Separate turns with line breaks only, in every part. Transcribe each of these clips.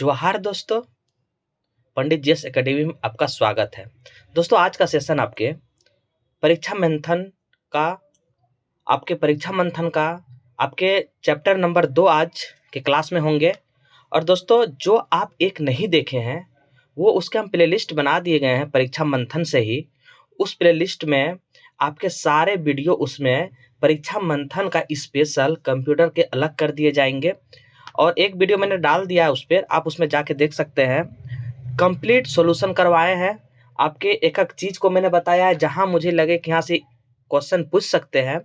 जोहार दोस्तों, पंडित GS academy में आपका स्वागत है। दोस्तों, आज का सेशन परीक्षा मंथन का आपके चैप्टर नंबर 2 आज के क्लास में होंगे। और दोस्तों, जो आप एक नहीं देखे हैं वो उसके हम प्लेलिस्ट बना दिए गए हैं परीक्षा मंथन से ही। उस प्लेलिस्ट में आपके सारे वीडियो उसमें परीक्षा मंथन का स्पेशल कंप्यूटर के अलग कर दिए जाएंगे। और एक वीडियो मैंने डाल दिया है उस पर, आप उसमें जाके देख सकते हैं। कंप्लीट सॉल्यूशन करवाए हैं, आपके एक एक चीज़ को मैंने बताया है। जहां मुझे लगे कि यहाँ से क्वेश्चन पूछ सकते हैं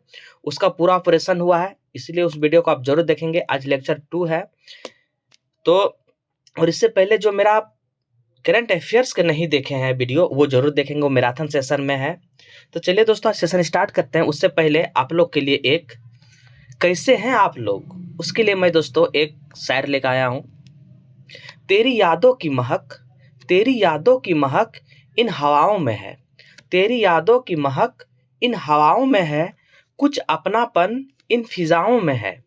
उसका पूरा ऑपरेशन हुआ है, इसलिए उस वीडियो को आप जरूर देखेंगे। आज लेक्चर 2 है तो, और इससे पहले जो मेरा करंट अफेयर्स के नहीं देखे हैं वीडियो वो जरूर देखेंगे, वो मैराथन सेशन में है। तो चलिए दोस्तों, आज सेशन स्टार्ट करते हैं। उससे पहले आप लोग के लिए एक कैसे हैं आप लोग, उसके लिए मैं दोस्तों एक शायर लेकर आया हूँ। तेरी यादों की महक इन हवाओं में है, तेरी यादों की महक इन हवाओं में है, कुछ अपनापन इन फिजाओं में है।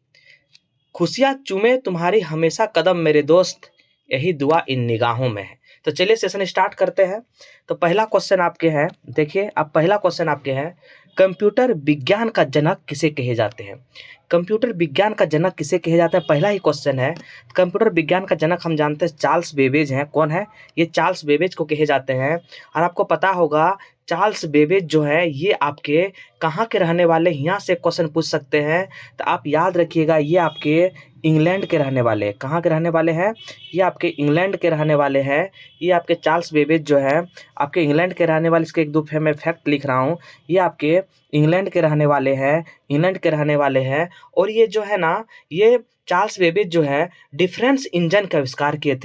खुशियाँ चूमे तुम्हारी हमेशा कदम मेरे दोस्त, यही दुआ इन निगाहों में है। तो चलिए सेशन स्टार्ट करते हैं। तो पहला क्वेश्चन आपके है, देखिए अब पहला क्वेश्चन आपके है, कंप्यूटर विज्ञान का जनक किसे कहे जाते हैं? कंप्यूटर विज्ञान का जनक किसे कहे जाते हैं, पहला ही क्वेश्चन है। कंप्यूटर विज्ञान का जनक हम जानते हैं चार्ल्स बेबेज हैं। कौन है ये? चार्ल्स बेबेज को कहे जाते हैं। और आपको पता होगा चार्ल्स बेबेज जो है ये आपके कहाँ के रहने वाले, यहाँ से क्वेश्चन पूछ सकते हैं। तो आप याद रखिएगा, ये आपके इंग्लैंड के रहने वाले, कहाँ के रहने वाले हैं? ये आपके इंग्लैंड के रहने वाले हैं। ये आपके चार्ल्स बेबेज जो है आपके इंग्लैंड के रहने वाले। इसके एक दो मैं फैक्ट लिख रहा हूँ। ये आपके इंग्लैंड के रहने वाले हैं, और ये जो है ना, ये चार्ल्स बेबेज जो है डिफरेंस इंजन का आविष्कार किए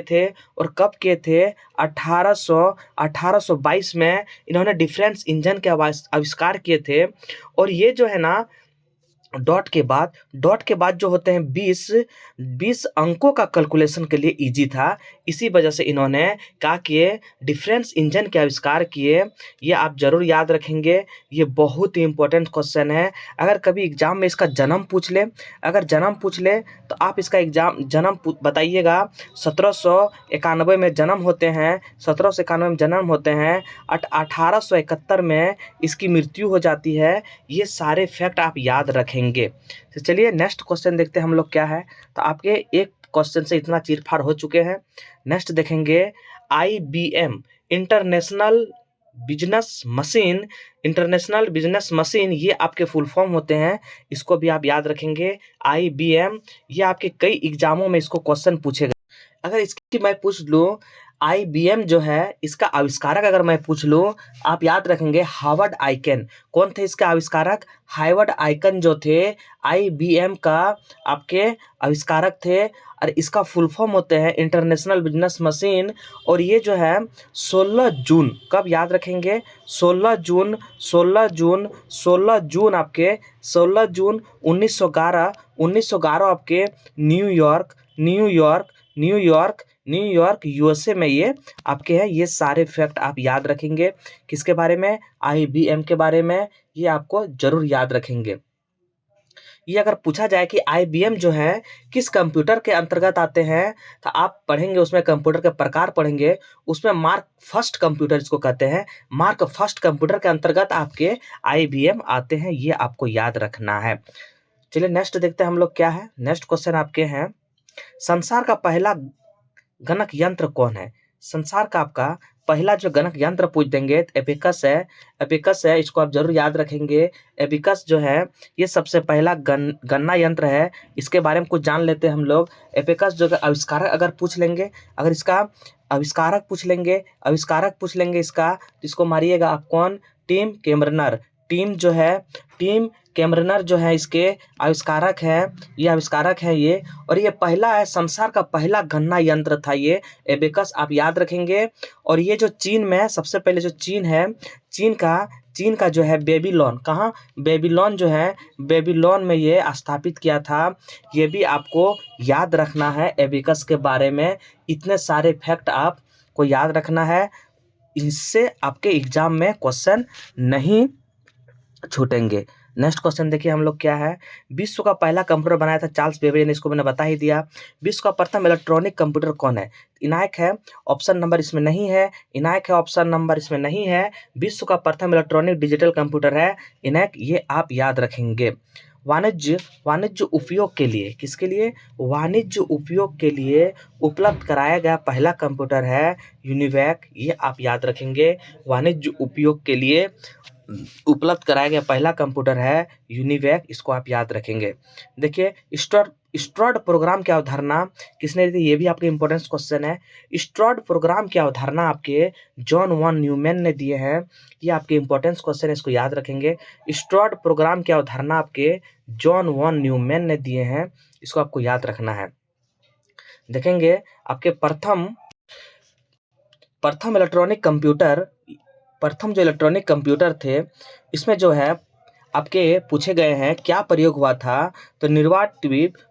थे। और कब किए थे? 1822 में इन्होंने डिफरेंस इंजन के आविष्कार किए थे। और ये जो है ना, डॉट के बाद जो होते हैं 20 अंकों का कैलकुलेशन के लिए इजी था। इसी वजह से इन्होंने क्या किए? डिफरेंस इंजन के आविष्कार किए। ये आप जरूर याद रखेंगे, ये बहुत ही इंपॉर्टेंट क्वेश्चन है। अगर कभी एग्जाम में इसका जन्म पूछ ले, तो आप इसका जन्म बताइएगा। 1791 में जन्म होते हैं, 1791 में जन्म होते हैं, 1871 में इसकी मृत्यु हो जाती है। ये सारे फैक्ट आप याद रखेंगे। तो चलिए नेक्स्ट क्वेश्चन देखते हैं हम लोग क्या है। तो आपके एक क्वेश्चन से इतना चीरफाड़ हो चुके हैं। नेक्स्ट देखेंगे, IBM इंटरनेशनल बिजनेस मशीन, ये आपके फुल फॉर्म होते हैं। इसको भी आप याद रखेंगे। IBM, ये आपके कई एग्जामों में इसको क्वेश्चन पूछेगा। अगर इसकी मैं पूछ लूँ, IBM जो है इसका आविष्कारक अगर मैं पूछ लूँ, आप याद रखेंगे हार्वर्ड आइकन। कौन थे इसके आविष्कारक? हार्वर्ड आइकन जो थे IBM का आपके आविष्कारक थे। और इसका फुल फॉर्म होते हैं इंटरनेशनल बिजनेस मशीन। और ये जो है 16 जून, कब याद रखेंगे? 16 जून 1911 आपके न्यूयॉर्क USA में ये आपके हैं। ये सारे फैक्ट आप याद रखेंगे। किसके बारे में? IBM के बारे में। ये आपको जरूर याद रखेंगे। ये अगर पूछा जाए कि IBM जो है किस कंप्यूटर के अंतर्गत आते हैं, तो आप पढ़ेंगे उसमें कंप्यूटर के प्रकार पढ़ेंगे। उसमें मार्क फर्स्ट कंप्यूटर इसको कहते हैं। मार्क फर्स्ट कंप्यूटर के अंतर्गत आपके IBM आते हैं, ये आपको याद रखना है। चलिए नेक्स्ट देखते हैं हम लोग क्या है। नेक्स्ट क्वेश्चन आपके हैं, संसार का पहला गणक यंत्र कौन है? संसार का आपका पहला जो गणक यंत्र पूछ देंगे तो एबेकस है। इसको आप जरूर याद रखेंगे। एबेकस जो है ये सबसे पहला गणना यंत्र है। इसके बारे में कुछ जान लेते हैं हम लोग। एबेकस जो आविष्कारक अगर पूछ लेंगे, अगर इसका आविष्कारक पूछ लेंगे इसका, तो इसको मारिएगा आप। कौन? टिम कैमरनर जो है इसके आविष्कारक है ये। और ये पहला है, संसार का पहला गणना यंत्र था ये एबेकस, आप याद रखेंगे। और ये जो चीन में सबसे पहले जो चीन का जो है बेबीलोन, कहाँ? बेबीलोन जो है, बेबीलोन में ये स्थापित किया था। ये भी आपको याद रखना है एबेकस के बारे में। इतने सारे फैक्ट आपको याद रखना है, इससे आपके एग्जाम में क्वेश्चन नहीं छूटेंगे। नेक्स्ट क्वेश्चन देखिए हम लोग क्या है, विश्व का पहला कंप्यूटर बनाया था चार्ल्स बेबेज ने, इसको मैंने बता ही दिया। विश्व का प्रथम इलेक्ट्रॉनिक कंप्यूटर कौन है? इनायक है, ऑप्शन नंबर इसमें नहीं है, इनायक है, ऑप्शन नंबर इसमें नहीं है। विश्व का प्रथम इलेक्ट्रॉनिक डिजिटल कंप्यूटर है इनायक, ये आप याद रखेंगे। वाणिज्य वाणिज्य उपयोग के लिए, किसके लिए? वाणिज्य उपयोग के लिए उपलब्ध कराया गया पहला कंप्यूटर है यूनिवैक, ये आप याद रखेंगे। वाणिज्य उपयोग के लिए उपलब्ध कराया गया पहला कंप्यूटर है यूनिवैक, इसको आप याद रखेंगे। देखिए स्ट्रॉड प्रोग्राम की अवधारणा किसने दी थी? ये भी आपके इंपॉर्टेंट क्वेश्चन है। स्ट्रॉड प्रोग्राम की अवधारणा आपके जॉन वॉन न्यूमैन ने दिए हैं, ये आपके इंपॉर्टेंट क्वेश्चन है, इसको याद रखेंगे। स्ट्रॉड प्रोग्राम की अवधारणा आपके जॉन वॉन न्यूमैन ने दिए हैं, इसको आपको याद रखना है। देखेंगे आपके प्रथम इलेक्ट्रॉनिक कंप्यूटर, प्रथम जो इलेक्ट्रॉनिक कंप्यूटर थे इसमें जो है आपके पूछे गए हैं क्या प्रयोग हुआ था, तो निर्वात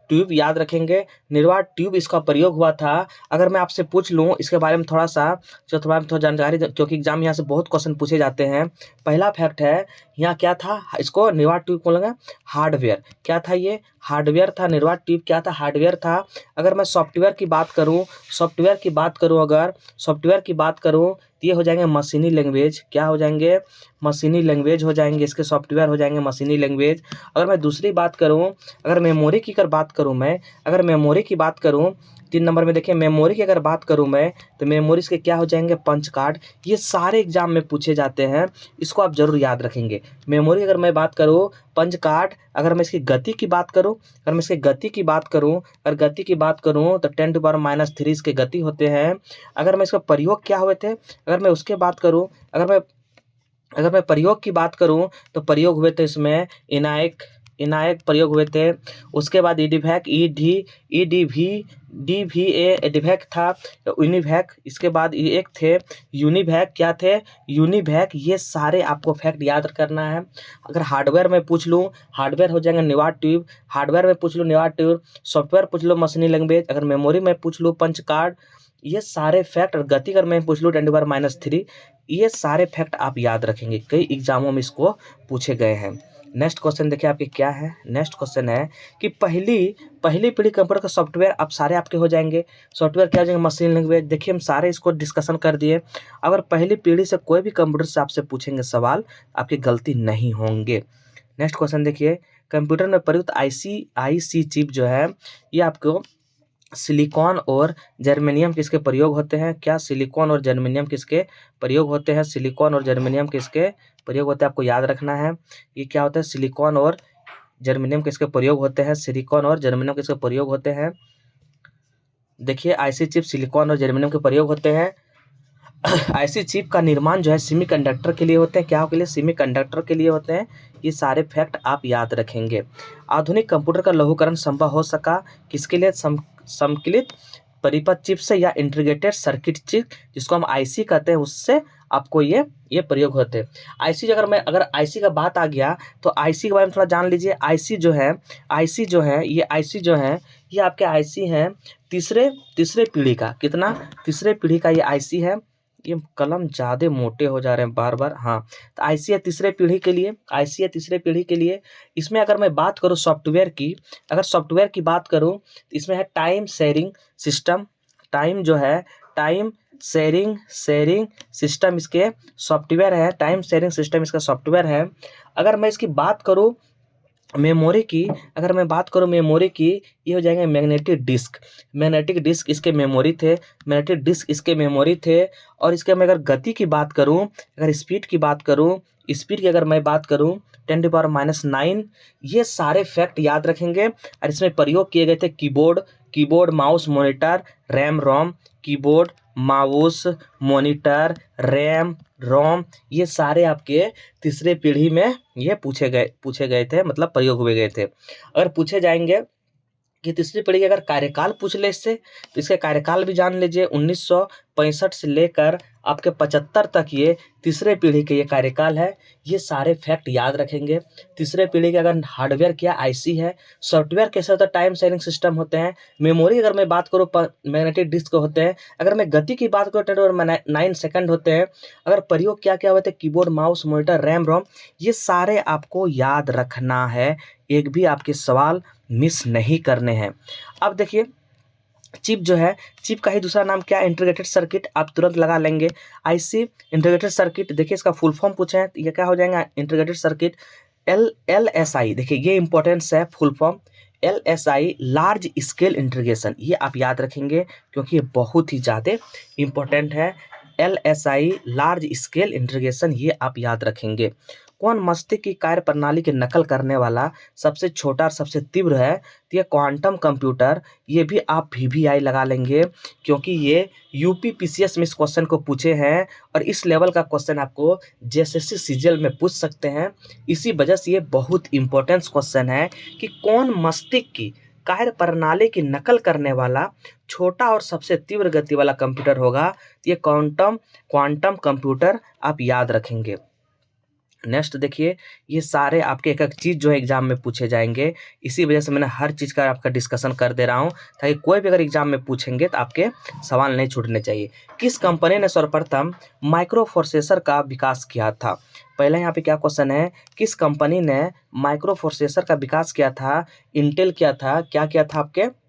ट्यूब याद रखेंगे। निर्वात ट्यूब इसका प्रयोग हुआ था। अगर मैं आपसे पूछ लूँ इसके बारे में थोड़ा जानकारी, क्योंकि एग्जाम यहाँ से बहुत क्वेश्चन पूछे जाते हैं। पहला फैक्ट है यहाँ क्या था, इसको निर्वात ट्यूब बोलेंगे हार्डवेयर। क्या था ये? हार्डवेयर था। निर्वात ट्यूब क्या था? हार्डवेयर था। अगर मैं सॉफ्टवेयर की बात करूँ, अगर सॉफ्टवेयर की बात करूँ तो ये हो जाएंगे मशीनी लैंग्वेज। क्या हो जाएंगे? मशीनी लैंग्वेज हो जाएंगे, इसके सॉफ्टवेयर हो जाएंगे मशीनी लैंग्वेज। अगर मैं दूसरी बात करूं, अगर मेमोरी की बात करूं 3 नंबर में देखिए मेमोरी की अगर बात करूं मैं, तो मेमोरी इसके क्या हो जाएंगे? Punch card. ये सारे एग्जाम में पूछे जाते हैं, इसको आप जरूर याद रखेंगे। मेमोरी अगर मैं बात करूं पंच कार्ड। अगर मैं इसकी गति की बात करूं, अगर गति की बात करूं तो 10⁻³ इसके गति होते हैं। अगर मैं इसका प्रयोग क्या हुए थे, अगर मैं उसके बात करूं, अगर मैं प्रयोग की बात करूं तो प्रयोग हुए थे इसमें इनायक प्रयोग हुए थे। उसके बाद ईडीवैक एडिवैक था, यूनिवैक। इसके बाद एक थे यूनिवैक। क्या थे? यूनिवैक। ये सारे आपको फैक्ट याद करना है। अगर हार्डवेयर में पूछ लूँ, हार्डवेयर हो जाएंगे निर्वात ट्यूब। सॉफ्टवेयर पूछ लो मशीनी लैंग्वेज। अगर मेमोरी में पूछ लूँ पंच कार्ड। ये सारे फैक्ट, और गति अगर मैं पूछ लूँ 10⁻³, ये सारे फैक्ट आप याद रखेंगे, कई एग्जामों में इसको पूछे गए हैं। नेक्स्ट क्वेश्चन देखिए आपके क्या है। नेक्स्ट क्वेश्चन है कि पहली पीढ़ी कंप्यूटर का सॉफ्टवेयर अब सारे आपके हो जाएंगे। सॉफ्टवेयर क्या हो जाएंगे? Machine language. देखिए हम सारे इसको डिस्कशन कर दिए। अगर पहली पीढ़ी से कोई भी कंप्यूटर से आपसे पूछेंगे सवाल, आपकी गलती नहीं होंगे। नेक्स्ट क्वेश्चन देखिए, कंप्यूटर में प्रयुक्त आईसी चिप जो है, ये आपको सिलिकॉन और जर्मेनियम किसके प्रयोग होते हैं? क्या सिलिकॉन और जर्मेनियम किसके प्रयोग होते हैं? सिलिकॉन और जर्मेनियम किसके प्रयोग होते हैं? आपको याद रखना है। ये क्या होता है? सिलिकॉन और जर्मेनियम किसके प्रयोग होते हैं? सिलिकॉन और जर्मेनियम किसके प्रयोग होते हैं? देखिए आईसी चिप सिलिकॉन और जर्मेनियम के प्रयोग होते हैं। आईसी चिप का निर्माण जो है सेमीकंडक्टर के लिए होते हैं। क्या के लिए? सेमीकंडक्टर के लिए होते हैं। ये सारे फैक्ट आप याद रखेंगे। आधुनिक कंप्यूटर का लघुकरण संभव हो सका किसके लिए? समकलित परिपथ चिप से या इंटीग्रेटेड सर्किट चिप, जिसको हम आईसी कहते हैं, उससे आपको ये प्रयोग होते हैं। आईसी अगर आईसी का बात आ गया तो आईसी के बारे में थोड़ा जान लीजिए। आईसी जो है ये आपके आईसी हैं तीसरे पीढ़ी का। कितना? तीसरे पीढ़ी का ये आईसी है। ये कलम ज़्यादा मोटे हो जा रहे हैं बार बार। हाँ, तो आईसी है तीसरे पीढ़ी के लिए। इसमें अगर मैं बात करूँ सॉफ्टवेयर की, अगर सॉफ्टवेयर की बात करूँ तो इसमें है time sharing system. Time sharing system इसके सॉफ्टवेयर है। टाइम शेयरिंग सिस्टम इसका सॉफ्टवेयर है। अगर मैं इसकी बात करूँ मेमोरी की, ये हो जाएंगे मैग्नेटिक डिस्क इसके मेमोरी थे। और इसके मैं अगर गति की बात करूं, अगर स्पीड की अगर मैं बात करूं 10⁻⁹। ये सारे फैक्ट याद रखेंगे। और इसमें प्रयोग किए गए थे कीबोर्ड, माउस, मॉनिटर, रैम, रोम। कीबोर्ड, माउस, मॉनिटर, रैम, रोम, ये सारे आपके तीसरे पीढ़ी में ये पूछे गए थे, मतलब प्रयोग हुए गए थे। अगर पूछे जाएंगे कि तीसरी पीढ़ी के अगर कार्यकाल पूछ ले इससे, तो इसके कार्यकाल भी जान लीजिए। 1965 से लेकर आपके 75 तक ये तीसरे पीढ़ी के ये कार्यकाल है। ये सारे फैक्ट याद रखेंगे। तीसरे पीढ़ी के अगर हार्डवेयर क्या आईसी है, सॉफ्टवेयर कैसे होता है, टाइम शेयरिंग सिस्टम होते हैं। मेमोरी अगर मैं बात करूँ मैग्नेटिक डिस्क होते हैं। अगर मैं गति की बात करूँ 10⁹ सेकंड होते हैं। अगर प्रयोग क्या क्या होते हैं, कीबोर्ड, माउस, मॉनिटर, रैम, रोम, ये सारे आपको याद रखना है। एक भी आपके सवाल मिस नहीं करने हैं। अब देखिए चिप जो है, चिप का ही दूसरा नाम क्या है, इंटीग्रेटेड सर्किट। आप तुरंत लगा लेंगे। आईसी इंटीग्रेटेड सर्किट, देखिए इसका फुल फॉर्म पूछे हैं, ये क्या हो जाएगा, इंटीग्रेटेड सर्किट। LSI, देखिए ये इंपॉर्टेंस है full form, LSI large scale integration. ये आप याद रखेंगे क्योंकि ये बहुत ही ज़्यादा इंपॉर्टेंट है। LSI लार्ज स्केल इंटीग्रेशन, ये आप याद रखेंगे। कौन मस्तिष्क की कार्य प्रणाली की नकल करने वाला सबसे छोटा और सबसे तीव्र है, तो ये क्वांटम कंप्यूटर। ये भी आप VVI लगा लेंगे क्योंकि ये UPPCS में इस क्वेश्चन को पूछे हैं और इस लेवल का क्वेश्चन आपको JSSC CGL में पूछ सकते हैं। इसी वजह से ये बहुत इंपॉर्टेंट क्वेश्चन है कि कौन मस्तिष्क की कार्य प्रणाली की नकल करने वाला छोटा और सबसे तीव्र गति वाला कंप्यूटर होगा, तो ये क्वांटम कंप्यूटर आप याद रखेंगे। नेक्स्ट देखिए, ये सारे आपके एक एक चीज़ जो है एग्जाम में पूछे जाएंगे। इसी वजह से मैंने हर चीज़ का आपका डिस्कशन कर दे रहा हूँ ताकि कोई भी अगर एग्जाम में पूछेंगे तो आपके सवाल नहीं छूटने चाहिए। किस कंपनी ने सर्वप्रथम माइक्रो प्रोसेसर का विकास किया था? पहले यहाँ पे क्या क्वेश्चन है, किस कंपनी ने माइक्रो प्रोसेसर का विकास किया था? इंटेल किया था। क्या किया था आपके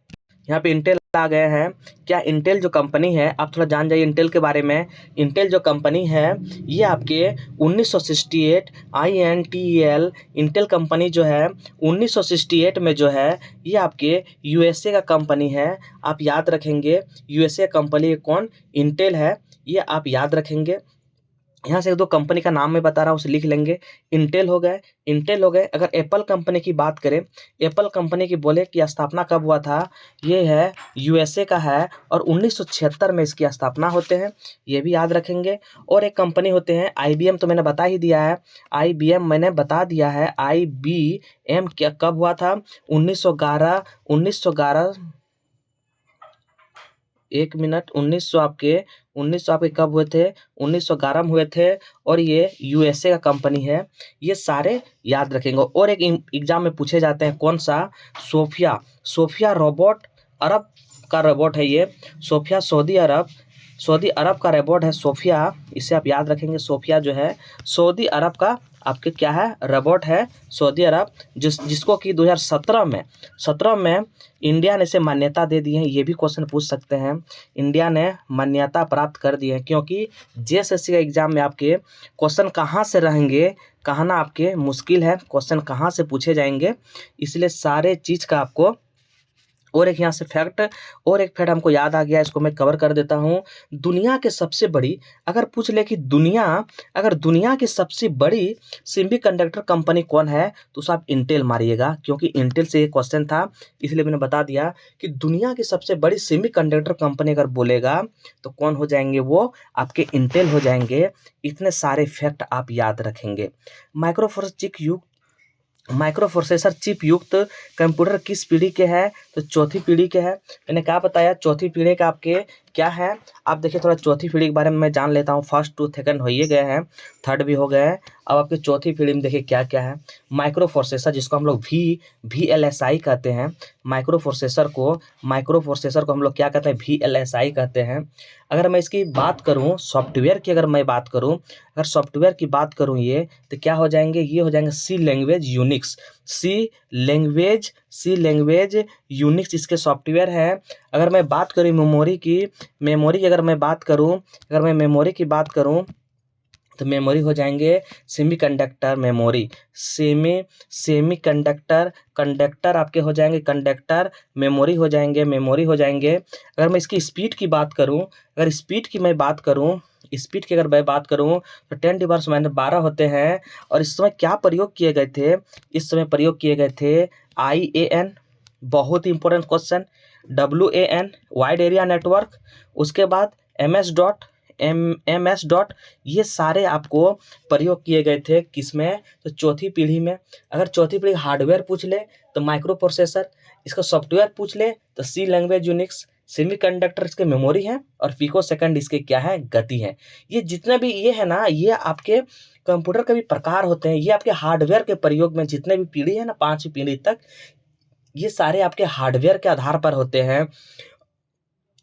यहाँ पे इंटेल आ गए हैं। क्या इंटेल जो कंपनी है, आप थोड़ा जान जाइए इंटेल के बारे में। इंटेल जो कंपनी है ये आपके 1968 INTEL इंटेल कंपनी जो है 1968 में जो है ये आपके USA का कंपनी है। आप याद रखेंगे USA कंपनी कौन, इंटेल है, ये आप याद रखेंगे। यहाँ से एक दो कंपनी का नाम मैं बता रहा हूँ, उसे लिख लेंगे। इंटेल हो गए। अगर एप्पल कंपनी की बात करें, एप्पल कंपनी की बोले कि स्थापना कब हुआ था, ये है USA का है और 1976 में इसकी स्थापना होते हैं, ये भी याद रखेंगे। और एक कंपनी होते हैं IBM, तो मैंने बता ही दिया है, IBM मैंने बता दिया है। IBM क्या कब हुआ था, 1911 एक मिनट, 1900 आपके कब हुए थे, 1911 में हुए थे और ये USA का कंपनी है। ये सारे याद रखेंगे। और एक एग्जाम में पूछे जाते हैं, कौन सा, सोफिया रोबोट, अरब का रोबोट है ये। सोफिया सऊदी अरब का रोबोट है सोफिया, इसे आप याद रखेंगे। सोफिया जो है सऊदी अरब का आपके क्या है, रोबोट है, सऊदी अरब, जिसको कि 2017 में इंडिया ने इसे मान्यता दे दी है। ये भी क्वेश्चन पूछ सकते हैं, इंडिया ने मान्यता प्राप्त कर दी है क्योंकि JSSC का एग्जाम में आपके क्वेश्चन कहाँ से रहेंगे, कहना आपके मुश्किल है, क्वेश्चन कहाँ से पूछे जाएंगे, इसलिए सारे चीज़ का आपको। और एक यहाँ से फैक्ट हमको याद आ गया, इसको मैं कवर कर देता हूँ। दुनिया के सबसे बड़ी, अगर पूछ ले कि दुनिया की सबसे बड़ी सेमीकंडक्टर कंपनी कौन है, तो उसे आप इंटेल मारिएगा क्योंकि इंटेल से ये क्वेश्चन था, इसलिए मैंने बता दिया कि दुनिया की सबसे बड़ी सेमीकंडक्टर कंपनी अगर बोलेगा तो कौन हो जाएंगे, वो आपके इंटेल हो जाएंगे। इतने सारे फैक्ट आप याद रखेंगे। माइक्रो प्रोसेसर चिप युक्त कंप्यूटर किस पीढ़ी के हैं, तो चौथी पीढ़ी के हैं। मैंने क्या बताया, चौथी पीढ़ी का आपके क्या है, आप देखिए थोड़ा चौथी पीढ़ी के बारे में मैं जान लेता हूँ। फर्स्ट 2 सेकंड हो ही गए हैं, थर्ड भी हो गए हैं। अब आपके चौथी पीढ़ी में देखिए क्या क्या है। माइक्रो प्रोसेसर, जिसको हम लोग VLSI कहते हैं। माइक्रो प्रोसेसर को हम लोग क्या कहते हैं, VLSI कहते हैं। अगर मैं इसकी बात करूँ सॉफ्टवेयर की, अगर सॉफ्टवेयर की बात करूँ ये, तो क्या हो जाएंगे, ये हो जाएंगे C लैंग्वेज यूनिक्स इसके सॉफ्टवेयर है। अगर मैं बात करूँ मेमोरी की, अगर मैं मेमोरी की बात करूँ तो मेमोरी हो जाएंगे सेमीकंडक्टर मेमोरी, कंडक्टर आपके हो जाएंगे कंडक्टर, मेमोरी हो जाएंगे। अगर मैं इसकी स्पीड की बात करूं, स्पीड की मैं बात करूं तो 10⁻12 होते हैं। और इस समय क्या प्रयोग किए गए थे, IAN, बहुत ही important question, WAN wide area network, उसके बाद MS MS डॉट, ये सारे आपको प्रयोग किए गए थे किसमें, तो चौथी पीढ़ी में। अगर चौथी पीढ़ी हार्डवेयर पूछ ले तो माइक्रो प्रोसेसर, इसका सॉफ्टवेयर पूछ ले तो सी लैंग्वेज यूनिक्स, सेमीकंडक्टर इसके मेमोरी है, और पिको सेकंड इसके क्या है, गति है। ये जितने भी ये है ना, ये आपके कंप्यूटर के भी प्रकार होते हैं। ये आपके हार्डवेयर के प्रयोग में जितने भी पीढ़ी है ना, 5वीं पीढ़ी तक, ये सारे आपके हार्डवेयर के आधार पर होते हैं।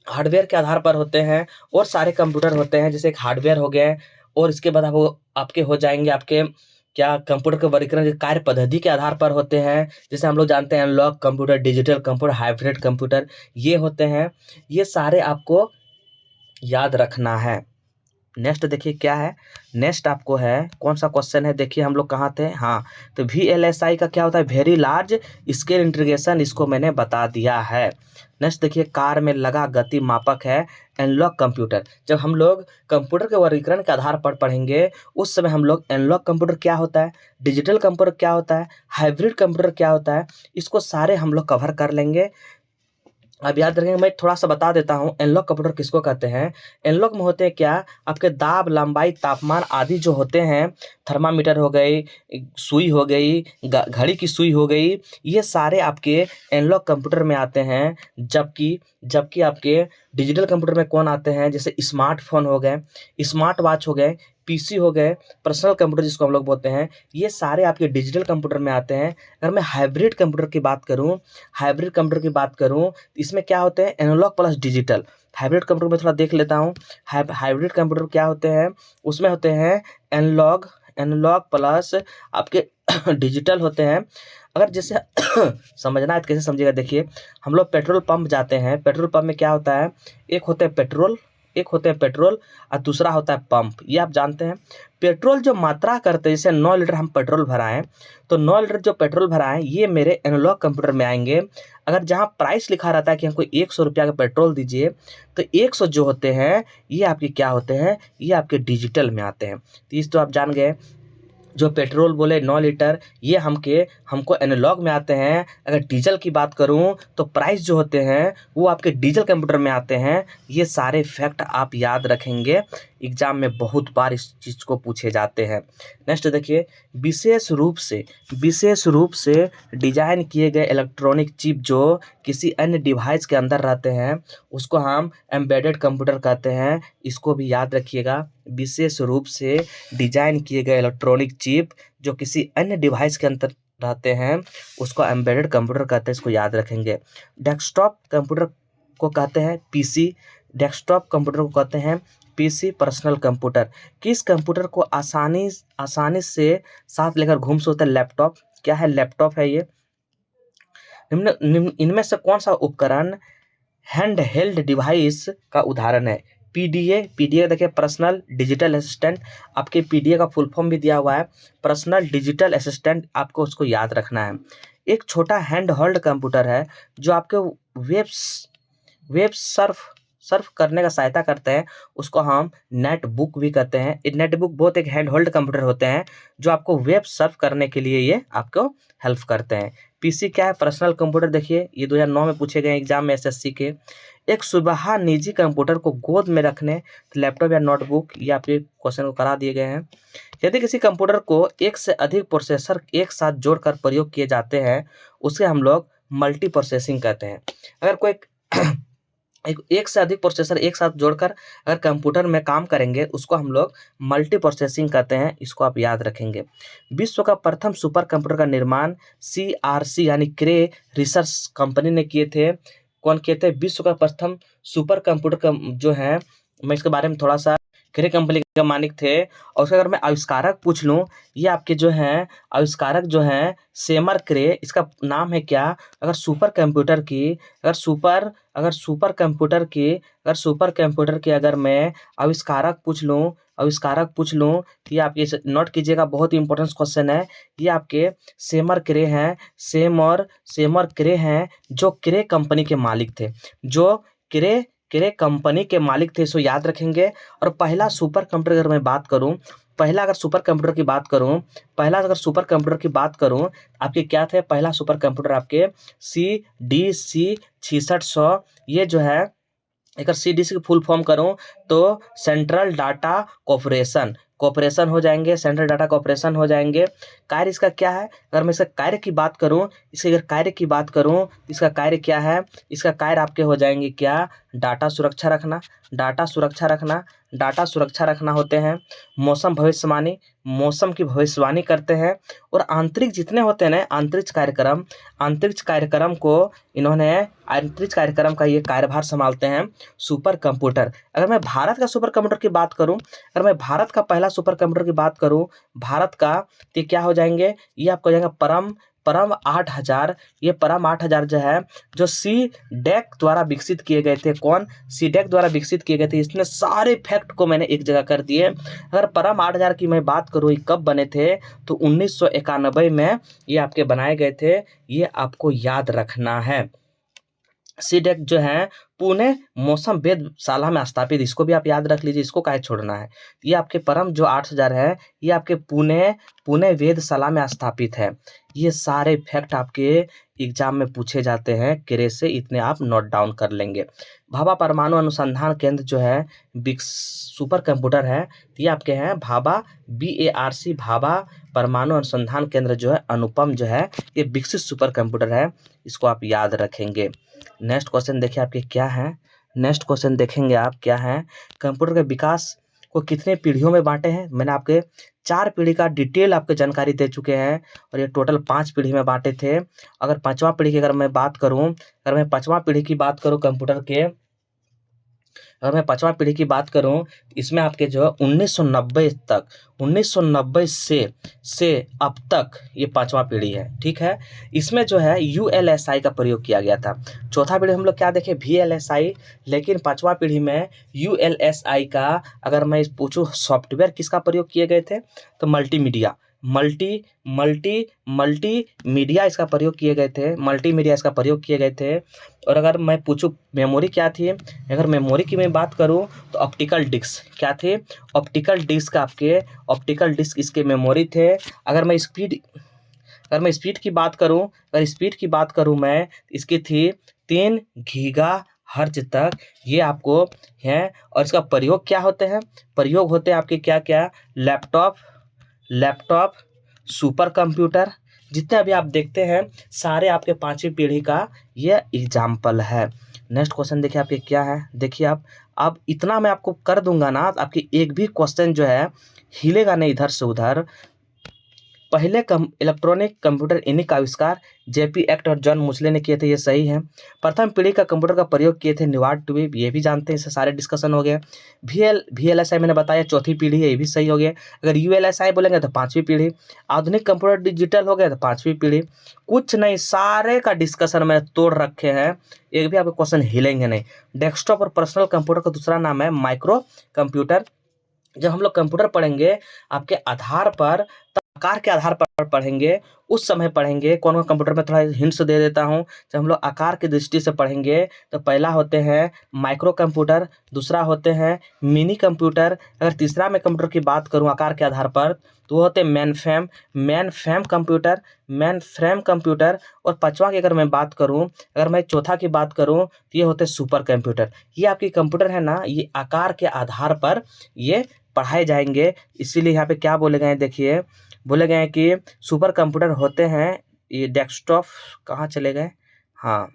हार्डवेयर के आधार पर होते हैं, और सारे कंप्यूटर होते हैं, जैसे एक हार्डवेयर हो गए, और इसके बाद वो आपके हो जाएंगे आपके क्या, कंप्यूटर के वर्गीकरण कार्य पद्धति के आधार पर होते हैं। जैसे हम लोग जानते हैं analogue computer, digital computer, hybrid computer, ये होते हैं। ये सारे आपको याद रखना है। नेक्स्ट देखिए क्या है, नेक्स्ट आपको है कौन सा क्वेश्चन है, देखिए हम लोग कहाँ थे, हाँ, तो VLSI का क्या होता है, वेरी लार्ज स्केल इंटीग्रेशन, इसको मैंने बता दिया है। नेक्स्ट देखिए, कार में लगा गति मापक है एनालॉग कंप्यूटर। जब हम लोग कंप्यूटर के वर्गीकरण के आधार पर पढ़ेंगे, उस समय हम लोग एनालॉग कंप्यूटर क्या होता है, डिजिटल कंप्यूटर क्या होता है, हाइब्रिड कंप्यूटर क्या होता है, इसको सारे हम लोग कवर कर लेंगे। अब याद रखेंगे, मैं थोड़ा सा बता देता हूँ एनालॉग कंप्यूटर किसको कहते हैं। एनालॉग में होते हैं क्या, आपके दाब, लंबाई, तापमान आदि जो होते हैं, थर्मामीटर हो गई, सुई हो गई, घड़ी की सुई हो गई, ये सारे आपके एनालॉग कंप्यूटर में आते हैं। जबकि आपके डिजिटल कंप्यूटर में कौन आते हैं, जैसे स्मार्टफोन हो गए, स्मार्ट वॉच हो गए, PC हो गए, पर्सनल कंप्यूटर जिसको हम लोग बोलते हैं, ये सारे आपके डिजिटल कंप्यूटर में आते हैं। अगर मैं हाइब्रिड कंप्यूटर की बात करूं, इसमें क्या होते हैं, analogue plus digital. Hybrid computer में थोड़ा देख लेता हूं, हाइब्रिड कंप्यूटर क्या होते हैं, उसमें होते हैं एनालॉग प्लस आपके डिजिटल होते हैं। अगर जैसे समझना है तो कैसे समझिएगा, देखिए हम लोग पेट्रोल पंप जाते हैं, पेट्रोल पंप में क्या होता है, एक होते हैं पेट्रोल और दूसरा होता है पंप, ये आप जानते हैं। पेट्रोल जो मात्रा करते हैं, जैसे 9 लीटर हम पेट्रोल भराएं, तो 9 लीटर जो पेट्रोल भराएं, ये मेरे एनालॉग कंप्यूटर में आएंगे। अगर जहां प्राइस लिखा रहता है कि हमको 100 रुपया का पेट्रोल दीजिए, तो 100 जो होते हैं, ये आपके क्या होते हैं, ये आपके डिजिटल में आते हैं। तो इस तो आप जान गए, जो पेट्रोल बोले 9 लीटर, ये हमको एनालॉग में आते हैं। अगर डीजल की बात करूं, तो प्राइस जो होते हैं वो आपके डीजल कंप्यूटर में आते हैं। ये सारे फैक्ट आप याद रखेंगे, एग्जाम में बहुत बार इस चीज़ को पूछे जाते हैं। नेक्स्ट देखिए, विशेष रूप से डिजाइन किए गए इलेक्ट्रॉनिक चिप जो किसी अन्य डिवाइस के अंदर रहते हैं, उसको हम एम्बेडेड कंप्यूटर कहते हैं। इसको भी याद रखिएगा, विशेष रूप से डिजाइन किए गए इलेक्ट्रॉनिक चिप जो किसी अन्य डिवाइस के अंदर रहते हैं, उसको एम्बेडेड कंप्यूटर कहते हैं। इसको याद रखेंगे। डेस्कटॉप कंप्यूटर को कहते हैं PC, पर्सनल कंप्यूटर। किस कंप्यूटर को आसानी से साथ लेकर घूम सकते हैं, लैपटॉप। क्या है, लैपटॉप है ये। इनमें से कौन सा उपकरण हैंड हेल्ड डिवाइस का उदाहरण है। PDA देखिए, पर्सनल डिजिटल असिस्टेंट। आपके PDA का फुल फॉर्म भी दिया हुआ है, पर्सनल डिजिटल असिस्टेंट, आपको उसको याद रखना है। एक छोटा हैंड होल्ड कंप्यूटर है जो आपके वेब सर्फ करने का सहायता करते हैं, उसको हम नेटबुक भी कहते हैं। नेटबुक बहुत एक हैंड होल्ड कंप्यूटर होते हैं जो आपको वेब सर्फ करने के लिए ये आपको हेल्प करते हैं। PC क्या है, पर्सनल कंप्यूटर। देखिए ये 2009 में पूछे गए एग्जाम में SSC के। एक सुबह निजी कंप्यूटर को गोद में रखने, लैपटॉप या नोटबुक, ये आपके क्वेश्चन को करा दिए गए हैं। यदि किसी कंप्यूटर को एक से अधिक प्रोसेसर एक साथ जोड़कर प्रयोग किए जाते हैं, उसे हम लोग मल्टी प्रोसेसिंग कहते हैं। अगर कोई एक से अधिक प्रोसेसर एक साथ जोड़कर अगर कंप्यूटर में काम करेंगे, उसको हम लोग मल्टी प्रोसेसिंग कहते हैं। इसको आप याद रखेंगे। विश्व का प्रथम सुपर कंप्यूटर का निर्माण CRC यानी क्रे रिसर्च कंपनी ने किए थे। कौन किए थे, विश्व का प्रथम सुपर कंप्यूटर का जो है, मैं इसके बारे में थोड़ा सा, क्रे कंपनी के मालिक थे। और उसका अगर मैं आविष्कारक पूछ लूँ, ये आपके जो हैं आविष्कारक जो हैं सेमर क्रे, इसका नाम है क्या। अगर सुपर कंप्यूटर की अगर मैं आविष्कारक पूछ लूँ, तो ये आप ये नोट कीजिएगा, बहुत ही इंपॉर्टेंट क्वेश्चन है। ये आपके सेमर क्रे हैं जो क्रे कंपनी के मालिक थे, क्रे कंपनी के मालिक थे। इसको याद रखेंगे। और पहला सुपर कंप्यूटर अगर मैं बात करूं, पहला अगर सुपर कंप्यूटर की बात करूं, आपके क्या थे, पहला सुपर कंप्यूटर आपके CDC 6600, ये जो है अगर CDC की फुल फॉर्म करूं तो सेंट्रल डाटा कॉर्पोरेशन कॉर्पोरेशन हो जाएंगे, सेंट्रल डाटा कॉर्पोरेशन हो जाएंगे। कार्य इसका क्या है? अगर मैं इसका कार्य की बात करूं, इसके अगर कार्य की बात करूं, इसका कार्य क्या है? इसका कार्य आपके हो जाएंगे क्या? डाटा सुरक्षा रखना, डाटा सुरक्षा रखना, डाटा सुरक्षा रखना होते हैं। मौसम भविष्यवाणी, मौसम की भविष्यवाणी करते हैं। और आंतरिक जितने होते हैं ना अंतरिक्ष कार्यक्रम को इन्होंने अंतरिक्ष कार्यक्रम का ये कार्यभार संभालते हैं सुपर कंप्यूटर। अगर मैं भारत का सुपर कंप्यूटर की बात करूं, अगर मैं भारत का पहला सुपर कंप्यूटर की बात करूं, भारत का, तो क्या हो जाएंगे? ये आपको हो जाएगा परम परम 8000। ये परम 8000 जो है, जो CDAC द्वारा विकसित किए गए थे। कौन? CDAC द्वारा विकसित किए गए थे। इसने सारे फैक्ट को मैंने एक जगह कर दिए। अगर परम 8000 की मैं बात करूँ, ये कब बने थे? तो 1991 में ये आपके बनाए गए थे। ये आपको याद रखना है। CDAC जो है पुणे मौसम वेधशाला में स्थापित, इसको भी आप याद रख लीजिए, इसको काहे छोड़ना है। ये आपके परम जो 8000 है, ये आपके पुणे पुणे वेधशाला में स्थापित है। ये सारे फैक्ट आपके एग्जाम में पूछे जाते हैं क्रे से, इतने आप नोट डाउन कर लेंगे। भाभा परमाणु अनुसंधान केंद्र जो है सुपर कंप्यूटर है, ये आपके हैं भाभा BARC भाभा परमाणु अनुसंधान केंद्र जो है अनुपम जो है, ये विकसित सुपर कंप्यूटर है, इसको आप याद रखेंगे। नेक्स्ट क्वेश्चन देखिए आपके क्या है। नेक्स्ट क्वेश्चन देखेंगे आप क्या है। कंप्यूटर के विकास को कितने पीढ़ियों में बांटे हैं? मैंने आपके 4 पीढ़ी का डिटेल आपको जानकारी दे चुके हैं और ये टोटल 5 पीढ़ी में बांटे थे। अगर 5वां पीढ़ी की अगर मैं बात करूं, अगर मैं 5वां पीढ़ी की बात करूं कंप्यूटर के, अगर मैं 5वां पीढ़ी की बात करूं, इसमें आपके जो है 1990 तक, 1990 से अब तक ये 5वां पीढ़ी है। ठीक है, इसमें जो है ULSI का प्रयोग किया गया था। चौथा पीढ़ी हम लोग क्या देखें? VLSI। लेकिन 5वां पीढ़ी में ULSI का अगर मैं पूछूं सॉफ्टवेयर किसका प्रयोग किए गए थे, तो मल्टीमीडिया मल्टीमीडिया इसका प्रयोग किए गए थे, मल्टीमीडिया इसका प्रयोग किए गए थे। और अगर मैं पूछूं मेमोरी क्या थी, अगर मेमोरी की मैं बात करूं तो ऑप्टिकल डिस्क क्या थे? ऑप्टिकल डिस्क आपके, ऑप्टिकल डिस्क इसके मेमोरी थे। अगर मैं स्पीड की बात करूं, अगर स्पीड की बात करूं मैं, इसकी थी 3 गीगाहर्ट्ज तक, ये आपको है। और इसका प्रयोग क्या होते हैं? प्रयोग होते हैं आपके क्या क्या? लैपटॉप, सुपर कंप्यूटर, जितने अभी आप देखते हैं सारे आपके 5वीं पीढ़ी का ये एग्जाम्पल है। नेक्स्ट क्वेश्चन देखिए आपके क्या है। देखिए आप, अब इतना मैं आपको कर दूंगा ना, आपकी एक भी क्वेश्चन जो है हिलेगा नहीं इधर से उधर। पहले इलेक्ट्रॉनिक कंप्यूटर इन्हीं का आविष्कार JP एक्ट और जॉन मुचले ने किए थे, ये सही है। प्रथम पीढ़ी का कंप्यूटर का प्रयोग किए थे न्यूआर्ट ट्यूब, ये भी जानते हैं, इससे सारे डिस्कशन हो गए। VLSI मैंने बताया चौथी पीढ़ी है, ये भी सही हो गया। अगर ULSI बोलेंगे तो 5वीं पीढ़ी। आधुनिक कंप्यूटर डिजिटल हो गया तो 5वीं पीढ़ी। कुछ नहीं, सारे का डिस्कशन मैंने तोड़ रखे हैं, एक भी आपके क्वेश्चन हिलेंगे नहीं। डेस्कटॉप और पर्सनल कंप्यूटर का दूसरा नाम है माइक्रो कंप्यूटर। जब हम लोग कंप्यूटर पढ़ेंगे आपके आधार पर, आकार के आधार पर पढ़ेंगे, उस समय पढ़ेंगे। कौन कौन कंप्यूटर में थोड़ा हिंट्स दे देता हूं। जब हम लोग आकार की दृष्टि से पढ़ेंगे तो पहला होते हैं माइक्रो कंप्यूटर, दूसरा होते हैं मिनी कंप्यूटर। अगर तीसरा में कंप्यूटर की बात करूं आकार के आधार पर, तो वो होते हैं मेनफ्रेम कंप्यूटर। और 5वां की अगर मैं बात करूं, अगर मैं चौथा की बात करूं, तो ये होते हैं सुपर कंप्यूटर। ये आपकी कंप्यूटर है ना, ये आकार के आधार पर ये पढ़ाए जाएंगे। इसीलिए यहाँ पे क्या बोले गए हैं, देखिए बोले गए हैं कि सुपर कंप्यूटर होते हैं, ये डेस्कटॉप कहाँ चले गए, हाँ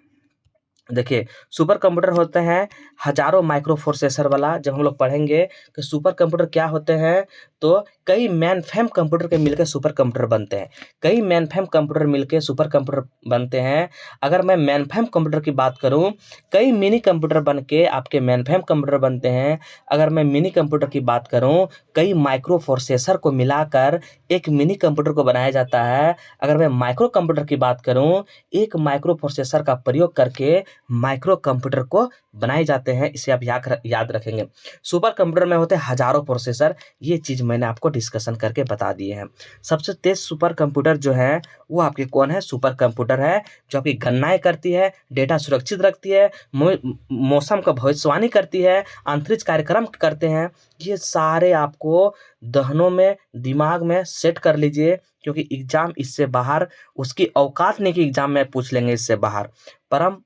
देखिए सुपर कंप्यूटर होते हैं हजारों माइक्रो प्रोसेसर वाला। जब हम लोग पढ़ेंगे कि सुपर कंप्यूटर क्या होते हैं, तो कई मेनफ्रेम कंप्यूटर के मिलकर सुपर कंप्यूटर बनते हैं, कई मेनफ्रेम कंप्यूटर मिलकर सुपर कंप्यूटर बनते हैं। अगर मैं मेनफ्रेम कंप्यूटर की बात करूं, कई मिनी कंप्यूटर बन के आपके मेनफ्रेम कंप्यूटर बनते हैं। अगर मैं मिनी कंप्यूटर की बात करूं, कई माइक्रो प्रोसेसर को मिलाकर एक मिनी कंप्यूटर को बनाया जाता है। अगर मैं माइक्रो कंप्यूटर की बात करूं, एक माइक्रो प्रोसेसर का प्रयोग करके माइक्रो कंप्यूटर को बनाए जाते हैं। इसे आप याद रखेंगे। सुपर कंप्यूटर में होते हैं हजारों प्रोसेसर, ये चीज मैंने आपको डिस्कशन करके बता दिए हैं। सबसे तेज सुपर कंप्यूटर जो है वो आपके कौन है? सुपर कंप्यूटर है, जो आपकी गणनाएं करती है, डेटा सुरक्षित रखती है, मौसम का भविष्यवाणी करती है, अंतरिक्ष कार्यक्रम करते हैं। ये सारे आपको दहनों में, दिमाग में सेट कर लीजिए, क्योंकि एग्जाम इससे बाहर, उसकी औकात नहीं कि एग्जाम में पूछ लेंगे इससे बाहर। परम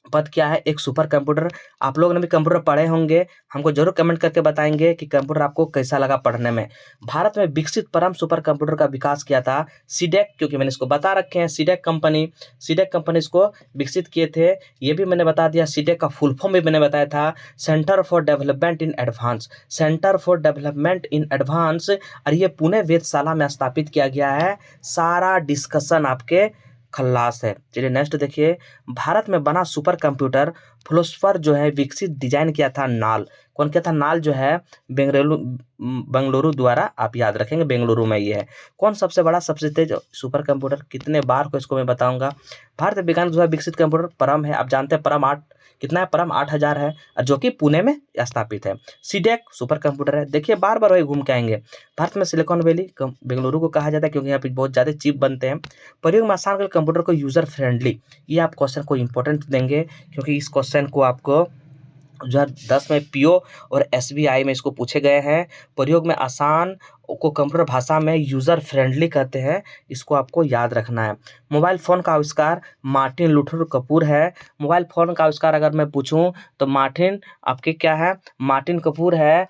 पद क्या है? एक सुपर कंप्यूटर। आप लोगों ने भी कंप्यूटर पढ़े होंगे, हमको जरूर कमेंट करके बताएंगे कि कंप्यूटर आपको कैसा लगा पढ़ने में। भारत में विकसित परम सुपर कंप्यूटर का विकास किया था सीडेक, क्योंकि मैंने इसको बता रखे हैं, सीडेक कंपनी इसको विकसित किए थे, ये भी मैंने बता दिया। सीडेक का फुल फॉर्म भी मैंने बताया था, centre for development in advance, centre for development in advance. और ये पुणे वेधशाला में स्थापित किया गया है। सारा डिस्कशन आपके खल्लास है। चलिए नेक्स्ट देखिए, भारत में बना सुपर कंप्यूटर फ्लोस्फर जो है विकसित डिजाइन किया था नाल। कौन किया था? नाल जो है बेंगलुरु द्वारा, आप याद रखेंगे बेंगलुरु में ये है। कौन सबसे बड़ा सबसे तेज सुपर कंप्यूटर? कितने बार को इसको मैं बताऊंगा। भारतीय विज्ञान द्वारा विकसित कंप्यूटर परम है। आप जानते हैं परम 8 कितना है? परम 8000 है, और जो कि पुणे में स्थापित है। सीडेक सुपर कंप्यूटर है। देखिए बार बार वही घूम के आएंगे। भारत में सिलिकॉन वैली बेंगलुरु को कहा जाता है, क्योंकि यहाँ पे बहुत ज़्यादा चिप बनते हैं। प्रयोग में आसान कर कंप्यूटर को यूजर फ्रेंडली, ये आप क्वेश्चन को इंपॉर्टेंट देंगे, क्योंकि इस क्वेश्चन को आपको 2010 में पीओ और एसबीआई में इसको पूछे गए हैं। प्रयोग में आसान को कंप्यूटर भाषा में यूजर फ्रेंडली कहते हैं, इसको आपको याद रखना है। मोबाइल फोन का आविष्कार मार्टिन लूथर कपूर है। मोबाइल फोन का आविष्कार अगर मैं पूछूं तो मार्टिन आपके क्या है? मार्टिन कपूर है।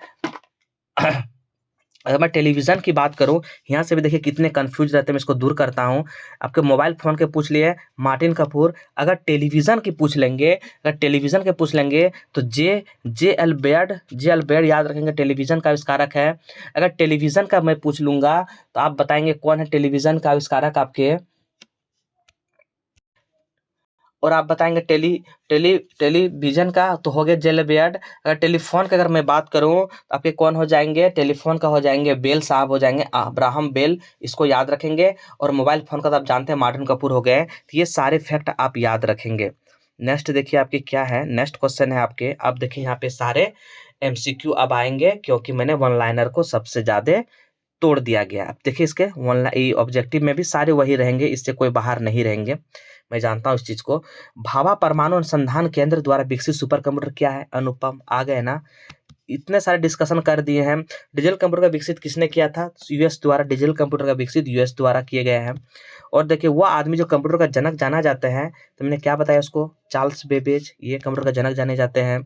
अगर मैं टेलीविज़न की बात करूं, यहाँ से भी देखिए कितने कंफ्यूज रहते हैं, मैं इसको दूर करता हूं। आपके मोबाइल फ़ोन के पूछ लिए मार्टिन कपूर, अगर टेलीविज़न की पूछ लेंगे, अगर टेलीविज़न के पूछ लेंगे तो जे एल बेयर्ड याद रखेंगे, टेलीविज़न का आविष्कारक है। अगर टेलीविज़न का मैं पूछ लूँगा तो आप बताएंगे कौन है टेलीविज़न का आविष्कारक आपके, और आप बताएंगे टेलीविजन का तो हो गया जेल बेयर्ड। अगर टेलीफोन की अगर मैं बात करूं तो आपके कौन हो जाएंगे? टेलीफोन का हो जाएंगे बेल साहब हो जाएंगे, अब्राहम बेल, इसको याद रखेंगे। और मोबाइल फोन का तो आप जानते हैं मार्टिन कपूर हो गए। तो ये सारे फैक्ट आप याद रखेंगे। नेक्स्ट देखिए आपके क्या है, नेक्स्ट क्वेश्चन है आपके। अब देखिए यहाँ पे सारे एमसीक्यू अब आएंगे, क्योंकि मैंने वन लाइनर को सबसे ज्यादा तोड़ दिया गया। अब देखिए इसके ऑब्जेक्टिव में भी सारे वही रहेंगे, इससे कोई बाहर नहीं रहेंगे, मैं जानता हूँ इस चीज को। भाभा परमाणु अनुसंधान केंद्र द्वारा विकसित सुपर कंप्यूटर क्या है? अनुपम। आ गए ना, इतने सारे डिस्कशन कर दिए हैं। डिजिटल कंप्यूटर का विकसित किसने किया था? यूएस द्वारा। डिजिटल कंप्यूटर का विकसित यूएस द्वारा किए गए हैं। और देखिए वो आदमी जो कंप्यूटर का जनक जाना जाते हैं, तो मैंने क्या बताया उसको? चार्ल्स बेबेज, ये कंप्यूटर का जनक जाने जाते हैं।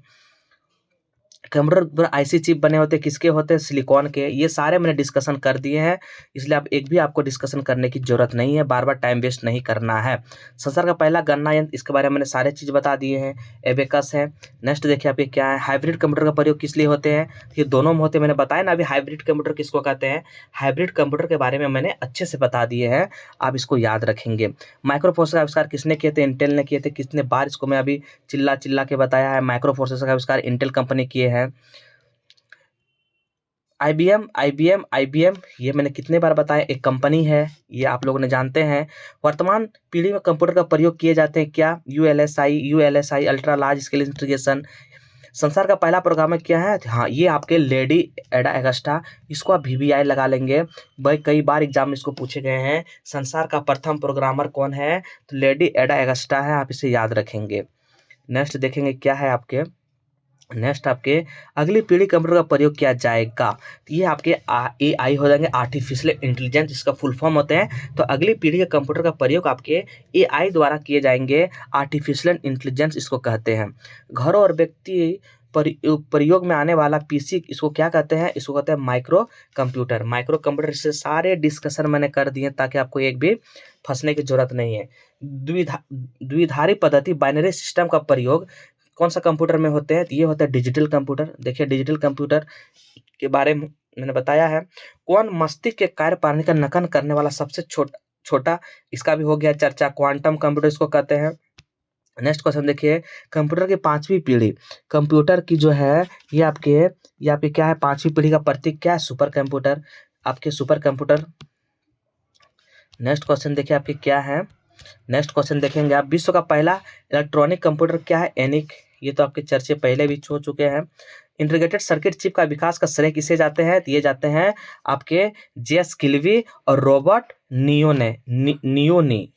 कंप्यूटर पर आईसी चिप बने होते किसके होते हैं? सिलिकॉन के। ये सारे मैंने डिस्कशन कर दिए हैं, इसलिए आप एक भी आपको डिस्कशन करने की जरूरत नहीं है, बार बार टाइम वेस्ट नहीं करना है। संसार का पहला गणना यंत्र, इसके बारे में मैंने सारे चीज बता दिए हैं, एबेकस है। नेक्स्ट देखिए आपके क्या है, हाइब्रिड कंप्यूटर का प्रयोग किस लिए होते हैं? ये दोनों में होते हैं, मैंने बताया ना अभी हाइब्रिड कंप्यूटर किसको कहते हैं। हाइब्रिड कंप्यूटर के बारे में मैंने अच्छे से बता दिए हैं, आप इसको याद रखेंगे। माइक्रो प्रोसेसर का आविष्कार किसने किए थे? इंटेल ने किए थे। कितने बार इसको मैं अभी चिल्ला चिल्ला के बताया है, माइक्रो प्रोसेसर का आविष्कार इंटेल कंपनी किए हैं। आईबीएम ये मैंने कितने बार बताया, एक कंपनी है, ये आप लोगों ने जानते हैं। वर्तमान पीढ़ी में कंप्यूटर का प्रयोग किए जाते हैं क्या? ULSI ultra large scale integration. संसार का पहला प्रोग्रामर क्या है? हाँ, ये आपके लेडी एडा एगस्टा, इसको आप वीवीआई लगा लेंगे भाई, कई बार एग्जाम में इसको पूछे गए हैं। संसार का प्रथम प्रोग्रामर कौन है? तो लेडी एडा एगस्टा है, आप इसे याद रखेंगे। नेक्स्ट देखेंगे क्या है आपके, नेक्स्ट आपके अगली पीढ़ी कंप्यूटर का प्रयोग किया जाएगा, तो ये आपके एआई हो जाएंगे, आर्टिफिशियल इंटेलिजेंस इसका फुल फॉर्म होते हैं। तो अगली पीढ़ी के कंप्यूटर का प्रयोग आपके एआई द्वारा किए जाएंगे, आर्टिफिशियल इंटेलिजेंस इसको कहते हैं। घरों और व्यक्ति प्रयोग में आने वाला पीसी, इसको क्या कहते हैं? इसको कहते हैं माइक्रो कंप्यूटर। माइक्रो कंप्यूटर से सारे डिस्कशन मैंने कर दिए, ताकि आपको एक भी फंसने की जरूरत नहीं है। द्विधारी पद्धति बाइनरी सिस्टम का प्रयोग कौन सा कंप्यूटर में होते हैं? तो ये होता है डिजिटल कंप्यूटर। देखिए डिजिटल कंप्यूटर के बारे में मैंने बताया है। कौन मस्तिष्क के कार्य प्रणाली का नकल करने वाला सबसे छोटा, इसका भी हो गया चर्चा, क्वांटम कंप्यूटर इसको कहते हैं। नेक्स्ट क्वेश्चन देखिए, कंप्यूटर की पांचवी पीढ़ी, कंप्यूटर की जो है ये आपके क्या है? पांचवी पीढ़ी का प्रतीक क्या है? सुपर कंप्यूटर, आपके सुपर कंप्यूटर। नेक्स्ट क्वेश्चन देखिए आपके क्या है, नेक्स्ट क्वेश्चन देखेंगे आप, विश्व का पहला इलेक्ट्रॉनिक कंप्यूटर क्या है? एनिक, ये तो आपके चर्चे पहले भी हो चुके हैं। इंटीग्रेटेड सर्किट चिप का विकास का श्रेय किसे जाते हैं? तो ये जाते हैं आपके जेम्स किल्वी और रॉबर्ट नियोनी।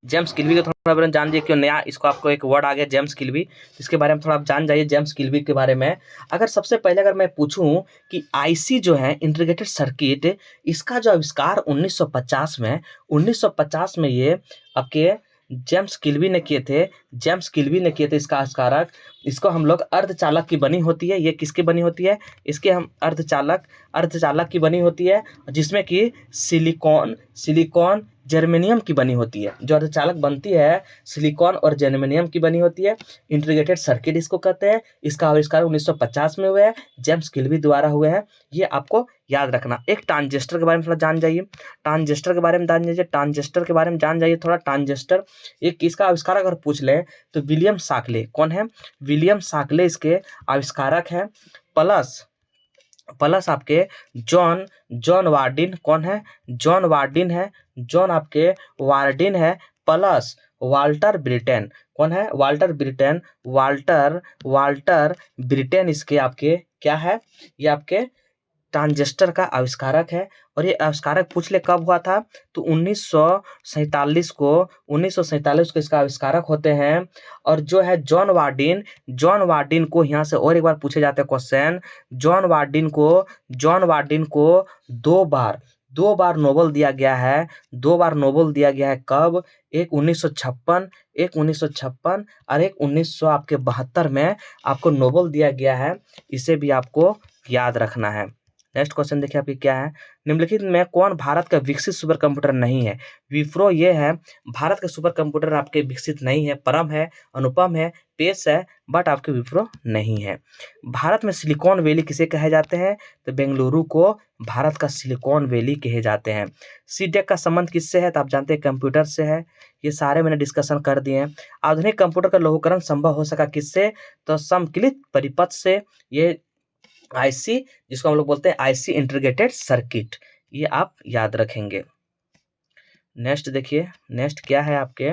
जेम्स किल्वी को थोड़ा बारे में जान जाइए, क्यों नया इसको आपको एक वर्ड आ गया जेम्स किल्वी, इसके बारे में थोड़ा आप जान जाइए जेम्स किल्वी के बारे में। अगर सबसे पहले अगर मैं पूछूं कि आईसी जो है इंटीग्रेटेड सर्किट, इसका जो आविष्कार 1950 में ये आपके जेम्स किल्वी ने किए थे। जेम्स किल्वी ने किए थे इसका आविष्कारक। इसको हम लोग अर्धचालक की बनी होती है। ये किसकी बनी होती है? इसके हम अर्धचालक की बनी होती है, जिसमें कि सिलिकॉन जर्मेनियम की बनी होती है। जो अर्धचालक बनती है सिलिकॉन और जर्मेनियम की बनी होती है। इंटीग्रेटेड सर्किट इसको कहते हैं। इसका आविष्कार 1950 में हुआ है, जेम्स किल्वी द्वारा हुए हैं। ये आपको याद रखना। एक ट्रांजिस्टर के बारे में थोड़ा जान जाइए। ट्रांजिस्टर के बारे में जान जाइए। ट्रांजिस्टर के बारे में जान जाइए थोड़ा। ट्रांजिस्टर एक इसका आविष्कारक अगर पूछ लें तो विलियम शाक्ले। कौन है? विलियम शाक्ले इसके आविष्कारक हैं। प्लस आपके जॉन वार्डिन। कौन है? जॉन वार्डिन है। जॉन आपके वार्डिन है। Plus Walter Britain. कौन है? Walter Britain. वाल्टर ब्रिटेन इसके आपके क्या है? ये आपके ट्रांजिस्टर का आविष्कारक है। और ये आविष्कारक पूछ ले कब हुआ था? तो 1947 को इसका आविष्कारक होते हैं। और जो है जॉन वार्डिन को यहाँ से और एक बार पूछे जाते हैं क्वेश्चन। जॉन वार्डिन को दो बार नोबेल दिया गया है। कब? एक 1956 और एक 1972 में आपको नोबेल दिया गया है। इसे भी आपको याद रखना है। नेक्स्ट क्वेश्चन देखिए आपकी क्या है? निम्नलिखित में कौन भारत का विकसित सुपर कंप्यूटर नहीं है? विप्रो ये है। भारत के सुपर कंप्यूटर आपके विकसित नहीं है। परम है, अनुपम है, पेस है, बट आपके विप्रो नहीं है। भारत में सिलिकॉन वैली किसे कहे जाते हैं? तो बेंगलुरु को भारत का सिलिकॉन वैली कहे जाते हैं। सीडेक का संबंध किससे है? तो आप जानते हैं कंप्यूटर से है। ये सारे मैंने डिस्कशन कर दिए हैं। आधुनिक कंप्यूटर का लौहकरण संभव हो सका किससे? तो समकलित परिपथ से। ये आईसी, जिसको हम लोग बोलते हैं आईसी इंटीग्रेटेड सर्किट, ये आप याद रखेंगे। नेक्स्ट देखिए, नेक्स्ट क्या है आपके?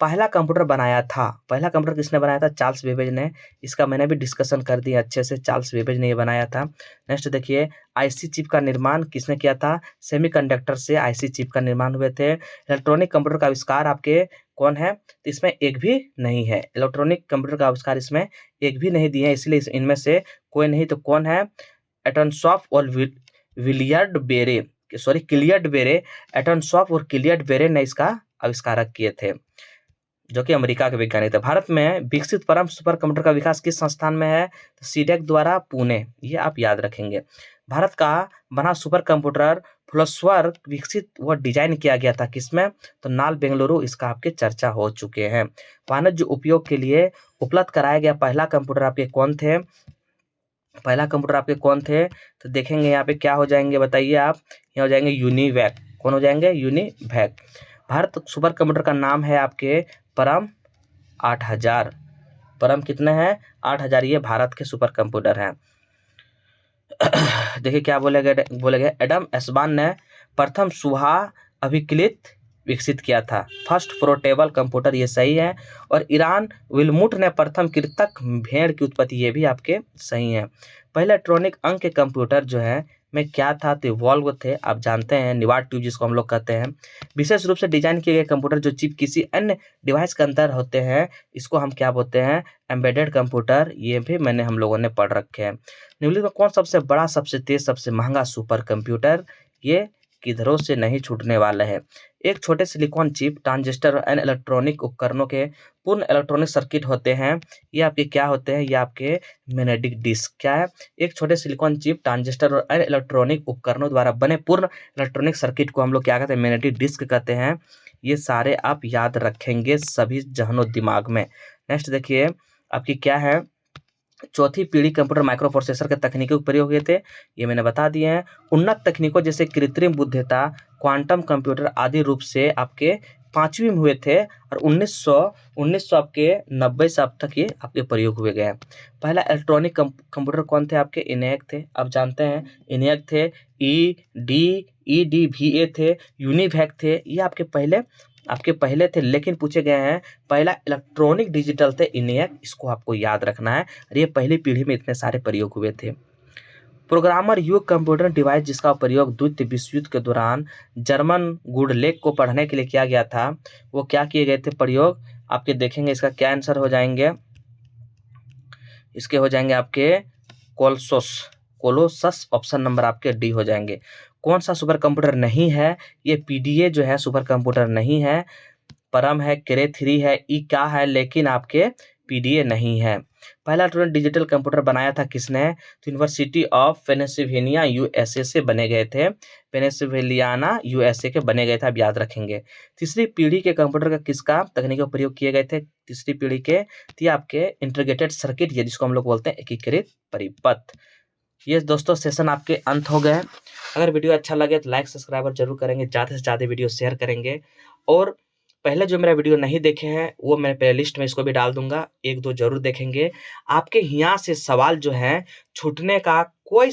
पहला कंप्यूटर किसने बनाया था? चार्ल्स बेबेज ने। इसका मैंने भी डिस्कशन कर दिया अच्छे से। चार्ल्स बेबेज ने ये बनाया था। नेक्स्ट देखिए, आईसी चिप का निर्माण किसने किया था? सेमीकंडक्टर से आईसी चिप का निर्माण हुए थे। इलेक्ट्रॉनिक कंप्यूटर का आविष्कार आपके कौन है? तो इसमें एक भी नहीं है। इलेक्ट्रॉनिक कंप्यूटर का आविष्कार इसमें एक भी नहीं दिए हैं, इसलिए इनमें से कोई नहीं। तो कौन है? एटनसॉफ और क्लियर्ड बेरे। एटनसॉफ और क्लियर्ड बेरे ने इसका आविष्कारक किए थे, जो कि अमेरिका के वैज्ञानिक थे। भारत में विकसित परम सुपर कंप्यूटर का विकास किस संस्थान में है? तो सीडेक द्वारा, पुणे। ये आप याद रखेंगे। भारत का बना सुपर कंप्यूटर फ्लोस्वर विकसित व डिजाइन किया गया था किसमें? तो नाल बेंगलुरु। इसका आपके चर्चा हो चुके हैं। वाणिज्य उपयोग के लिए उपलब्ध कराया गया पहला कंप्यूटर आपके कौन थे? तो देखेंगे यहाँ पे क्या हो जाएंगे, बताइए आप। यहाँ हो जाएंगे यूनिवैक। कौन हो जाएंगे? यूनिवैक। भारत सुपर कंप्यूटर का नाम है आपके परम 8000। परम कितने हैं? 8000। ये भारत के सुपर कंप्यूटर हैं। देखिए क्या बोले गए। एडम एस्बान ने प्रथम सुहा अभिकलित विकसित किया था। फर्स्ट पोर्टेबल कंप्यूटर, ये सही है। और ईरान विल्मुट ने प्रथम कृतक भेड़ की उत्पत्ति, ये भी आपके सही है। पहले इलेक्ट्रॉनिक अंक के कंप्यूटर जो है में क्या था? तो वॉल्व थे। आप जानते हैं, निवाड ट्यूब जिसको हम लोग कहते हैं। विशेष रूप से डिजाइन किए गए कंप्यूटर जो चिप किसी अन्य डिवाइस के अंदर होते हैं, इसको हम क्या बोलते हैं? Embedded computer. ये भी हम लोगों ने पढ़ रखे हैं। निम्नलिखित में कौन सबसे बड़ा, सबसे तेज, सबसे महंगा सुपर कंप्यूटर? ये किधरों से नहीं छूटने वाला है। एक छोटे सिलिकॉन चिप, ट्रांजिस्टर और अन्य इलेक्ट्रॉनिक उपकरणों के पूर्ण इलेक्ट्रॉनिक सर्किट होते हैं। ये आपके क्या होते हैं? ये आपके मैग्नेटिक डिस्क। क्या है? एक छोटे सिलिकॉन चिप, ट्रांजिस्टर और अन्य इलेक्ट्रॉनिक उपकरणों द्वारा बने पूर्ण इलेक्ट्रॉनिक सर्किट को हम लोग क्या कहते हैं? मैग्नेटिक डिस्क कहते हैं। ये सारे आप याद रखेंगे सभी जहनो दिमाग में। नेक्स्ट देखिए आपकी क्या है? चौथी पीढ़ी कंप्यूटर माइक्रो प्रोसेसर के तकनीकों के प्रयोग हुए थे, ये मैंने बता दिए हैं। उन्नत तकनीकों जैसे कृत्रिम बुद्धिमत्ता, क्वांटम कंप्यूटर आदि रूप से आपके 5वीं में हुए थे। और 1900 आपके 90 से अब तक ये आपके प्रयोग हुए गए हैं। पहला इलेक्ट्रॉनिक कंप्यूटर कौन थे? आपके ENIAC थे। आप जानते हैं ENIAC थे। EDVA थे। यूनिवैक थे। ये आपके पहले थे, लेकिन पूछे गए हैं पहला इलेक्ट्रॉनिक डिजिटल थे ENIAC। इसको आपको याद रखना है। और ये पहली पीढ़ी में इतने सारे प्रयोग हुए थे। प्रोग्रामर युग कंप्यूटर डिवाइस जिसका प्रयोग द्वितीय विश्व युद्ध के दौरान जर्मन गुडलेक को पढ़ने के लिए किया गया था, वो क्या किए गए थे प्रयोग? आपके देखेंगे इसका क्या आंसर हो जाएंगे? इसके हो जाएंगे आपके कोलोसस। ऑप्शन नंबर आपके डी हो जाएंगे। कौन सा सुपर कंप्यूटर नहीं है? ये PDA जो है सुपर कंप्यूटर नहीं है। परम है, क्रे 3 है, ई क्या है, लेकिन आपके पीडीए नहीं है। पहला डिजिटल कंप्यूटर बनाया था किसने? तो यूनिवर्सिटी ऑफ पेंसिल्वेनिया यूएसए से बने गए थे। पेंसिल्वेनिया यूएसए के बने गए थे, आप याद रखेंगे। तीसरी पीढ़ी के कंप्यूटर का किसका तकनीक का प्रयोग किए गए थे? तीसरी पीढ़ी के थी आपके इंटीग्रेटेड सर्किट, ये जिसको हम लोग बोलते हैं एकीकृत परिपथ। ये दोस्तों सेशन आपके अंत हो गए। अगर वीडियो अच्छा लगे तो लाइक सब्सक्राइब जरूर करेंगे, ज़्यादा से ज़्यादा वीडियो शेयर करेंगे। और पहले जो मेरा वीडियो नहीं देखे हैं वो मैं प्लेलिस्ट में इसको भी डाल दूंगा, 1-2 जरूर देखेंगे। आपके यहाँ से सवाल जो है छूटने का कोई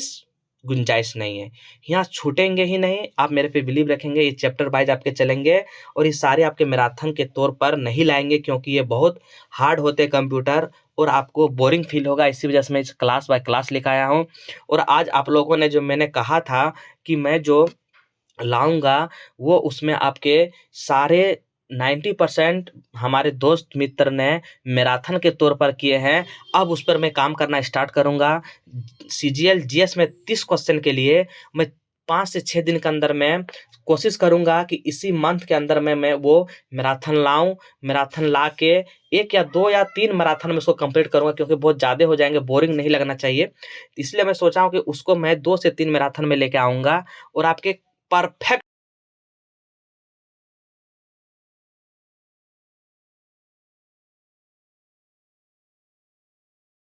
गुंजाइश नहीं है, यहाँ छूटेंगे ही नहीं। आप मेरे पे बिलीव रखेंगे, ये चैप्टर वाइज आपके चलेंगे और ये सारे आपके मैराथन के तौर पर नहीं लाएंगे, क्योंकि ये बहुत हार्ड होते हैं कंप्यूटर और आपको बोरिंग फील होगा। इसी वजह से मैं इस क्लास बाय क्लास लेकर आया हूँ। और आज आप लोगों ने जो मैंने कहा था कि मैं जो लाऊंगा वो उसमें आपके सारे 90% हमारे दोस्त मित्र ने मैराथन के तौर पर किए हैं। अब उस पर मैं काम करना स्टार्ट करूंगा। सीजीएल जीएस में 30 क्वेश्चन के लिए मैं 5 से 6 दिन के अंदर मैं कोशिश करूंगा कि इसी मंथ के अंदर में मैं वो मैराथन लाऊं। मैराथन ला के 1 या 2 या 3 मैराथन में उसको कंप्लीट करूंगा, क्योंकि बहुत ज़्यादा हो जाएंगे, बोरिंग नहीं लगना चाहिए। इसलिए मैं सोचा हूँ कि उसको मैं 2 से 3 मैराथन में लेके आऊँगा और आपके परफेक्ट